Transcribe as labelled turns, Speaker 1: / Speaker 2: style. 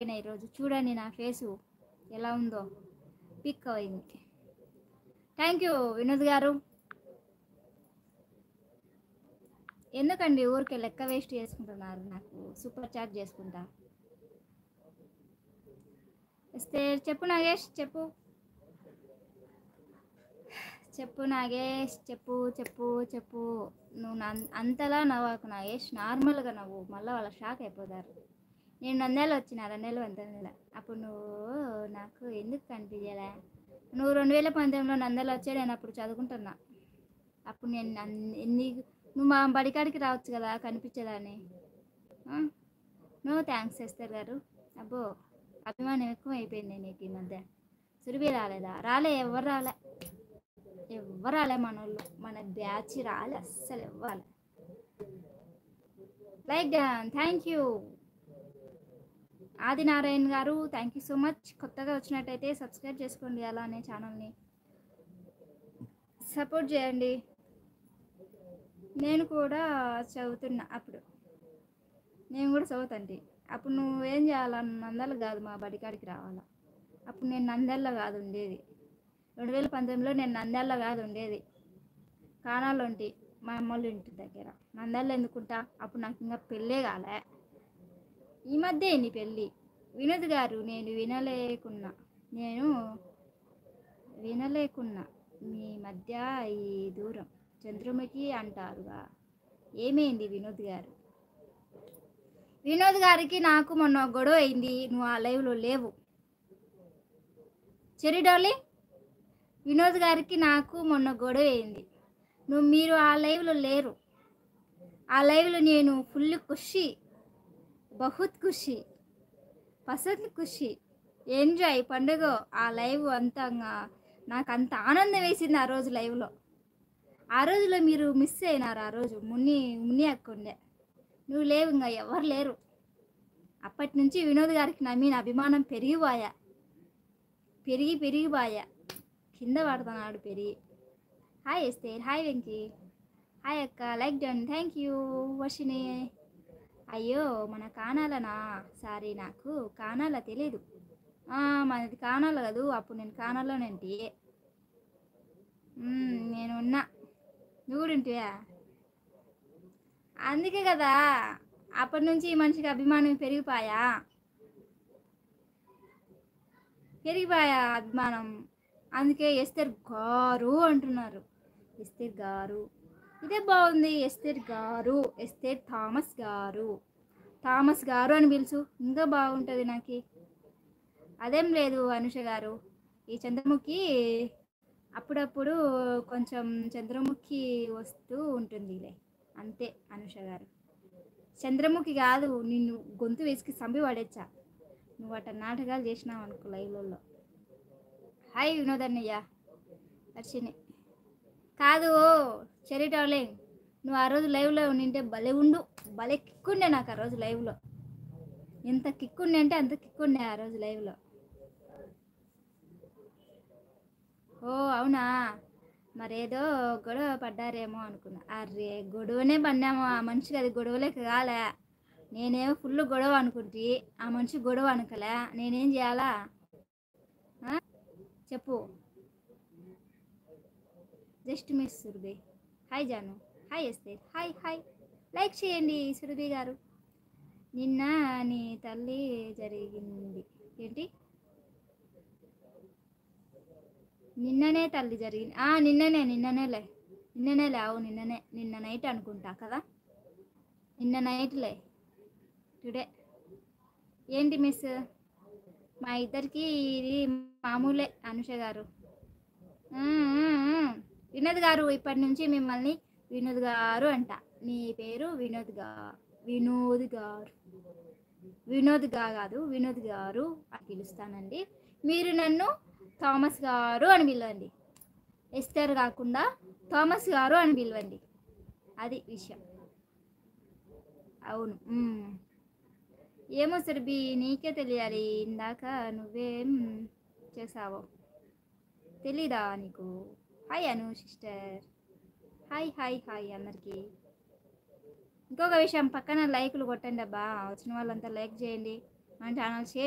Speaker 1: ఈరోజు చూడండి నా ఫేసు ఎలా ఉందో, పిక్ అయింది. థ్యాంక్ యూ వినోద్ గారు. ఎందుకండి ఊరికే లెక్క వేస్ట్ చేసుకుంటున్నారు? నాకు సూపర్ చాట్ చేసుకుంటా ఇస్తే చెప్పు నాగేష్, చెప్పు చెప్పు నాగేష్, చెప్పు చెప్పు చెప్పు. నువ్వు అంతలా నవ్వకు నాగేష్, నార్మల్గా నవ్వు, మళ్ళీ వాళ్ళ షాక్ అయిపోతారు. నేను 2 నెలలు వచ్చిన, 2 నెలలు 9 నెలలు, అప్పుడు నువ్వు నాకు ఎందుకు కనిపించలే? నువ్వు 2019లో 2 నెలలు వచ్చే, నేను అప్పుడు చదువుకుంటున్నా. అప్పుడు నేను నువ్వు మా బడికాడికి రావచ్చు కదా కనిపించదని. నో థ్యాంక్స్ ఎస్తర్ గారు. అబ్బో, అభిమానం ఎక్కువ అయిపోయింది నీకు ఈ మధ్య. సురభి రాలేదా? రాలే, ఎవరు రాలే, ఎవ్వరు రాలే మనోళ్ళు, మన బ్యాచ్ రాలే అస్సలు ఇవ్వాలి. Like done, thank you Adinarayana గారు, థ్యాంక్ యూ సో మచ్. కొత్తగా వచ్చినట్టయితే సబ్స్క్రైబ్ చేసుకోండి, అలానే ఛానల్ని సపోర్ట్ చేయండి. నేను కూడా చదువుతున్నా, అప్పుడు నేను కూడా చదువుతాంటి. అప్పుడు నువ్వేం చేయాలని నందలు కాదు మా బడికాడికి రావాలా. అప్పుడు నేను నందెల్లో కాదు ఉండేది, 2019లో నేను నందెల్లో కాదు ఉండేది, కానాలో ఉంటి, మా అమ్మోళ్ళ ఇంటి దగ్గర. నందెల్లో ఎందుకుంటా? అప్పుడు నాకు ఇంకా పెళ్ళే కాలే. ఈ మధ్య నీ పెళ్ళి. వినోద్ గారు, నేను వినలేకున్నా మీ మధ్య ఈ దూరం. చంద్రముఖి అంటారుగా, ఏమైంది వినోద్ గారు? వినోద్ గారికి నాకు మొన్న గొడవ అయింది, నువ్వు ఆ లైవ్లో లేవు. చెరి డార్లింగ్, వినోద్ గారికి నాకు మొన్న గొడవ అయింది, మీరు ఆ లైవ్లో లేరు. ఆ లైవ్లో నేను ఫుల్ ఖుషి, బహుత్ ఖుషి, పసంద్ ఖుషి, ఎంజాయ్ పండుగ. ఆ లైవ్ అంతా నాకు అంత ఆనందం వేసింది ఆ రోజు లైవ్లో. ఆ రోజులో మీరు మిస్ అయినారు. ఆ రోజు మున్ని అక్కుండే, నువ్వు లేవు, ఇంకా ఎవరు లేరు. అప్పటి నుంచి వినోద్ గారికి నా మీద అభిమానం పెరిగిపోయా, పెరిగిపోయా, కింద పడుతున్నాడు పెరిగి. Hi Esther, hi Venky, hi అక్క, like done, thank you Varshini. అయ్యో, మన కానాలనా? సారీ, నాకు కానాల తెలీదు. మనది కానాల కదూ, అప్పుడు నేను కానాలోనేంటి, నేను ఉన్నా, నువ్వు కూడా ఉంటివా? అందుకే కదా అప్పటి నుంచి ఈ మనిషికి అభిమానం పెరిగిపోయా అభిమానం. అందుకే ఎస్తేర్ గారు అంటున్నారు. ఎస్తేర్ గారు, ఇదే బాగుంది. ఎస్తేర్ గారు, ఎస్తేర్ థామస్ గారు అని పిలుచు, ఇంకా బాగుంటుంది నాకు. అదేం లేదు అనుష గారు, ఈ చంద్రముఖి అప్పుడప్పుడు కొంచెం చంద్రముఖి వస్తూ ఉంటుందిలే, అంతే. అనుష గారు, చంద్రముఖి కాదు, నిన్ను గొంతు వేసుకి సంబి పడేచ్చా నువ్వు అట్ట నాటకాలు చేసినావు అనుకో లైవ్లలో. హాయ్ వినోదన్నయ్య, అర్చిని కాదు చెరీ డార్లింగ్, నువ్వు ఆ రోజు లైవ్లో ఉండింటే భలే కిక్కుండే నాకు ఆ రోజు లైవ్లో. ఎంత కిక్కుండే అంటే అంత కిక్కుండే ఆ రోజు లైవ్లో. ఓ అవునా, మరేదో గొడవ పడ్డారేమో అనుకున్నా. అరే, గొడవనే పడినామో, ఆ మనిషికి అది గొడవలేక కాలే. నేనేమో ఫుల్ గొడవ అనుకుంటే, ఆ మనిషి గొడవ అనుకలే, నేనేం చేయాలా చెప్పు? Just miss Surabhi, hi Janu, hi Esther, hi hi, like చేయండి సురభి గారు. నిన్న నీ తల్లి జరిగింది ఏంటి? నిన్ననే తల్లి జరిగింది. నిన్ననేలే అవు, నిన్న నైట్ అనుకుంటా కదా, నిన్న నైట్లే, టుడే ఏంటి మిస్? మా ఇద్దరికి ఇది మామూలే అనుష గారు. వినోద్ గారు, ఇప్పటి నుంచి మిమ్మల్ని వినోద్ గారు అంట. మీ పేరు వినోద్ గారు, కాదు వినోద్ గారు అని పిలుస్తానండి. మీరు నన్ను థామస్ గారు అని పిలవండి, ఎస్తర్ కాకుండా థామస్ గారు అని పిలవండి, అది విషయం. అవును, ఏమో సురభి, నీకే తెలియాలి. ఇందాక నువ్వేం చేసావో తెలీదా నీకు? హాయ్ అను సిస్టర్, హాయ్ హాయ్ హాయ్ అందరికీ. ఇంకొక విషయం, పక్కన లైకులు కొట్టండి అబ్బా, వచ్చిన వాళ్ళంతా లైక్ చేయండి, మన ఛానల్ షేర్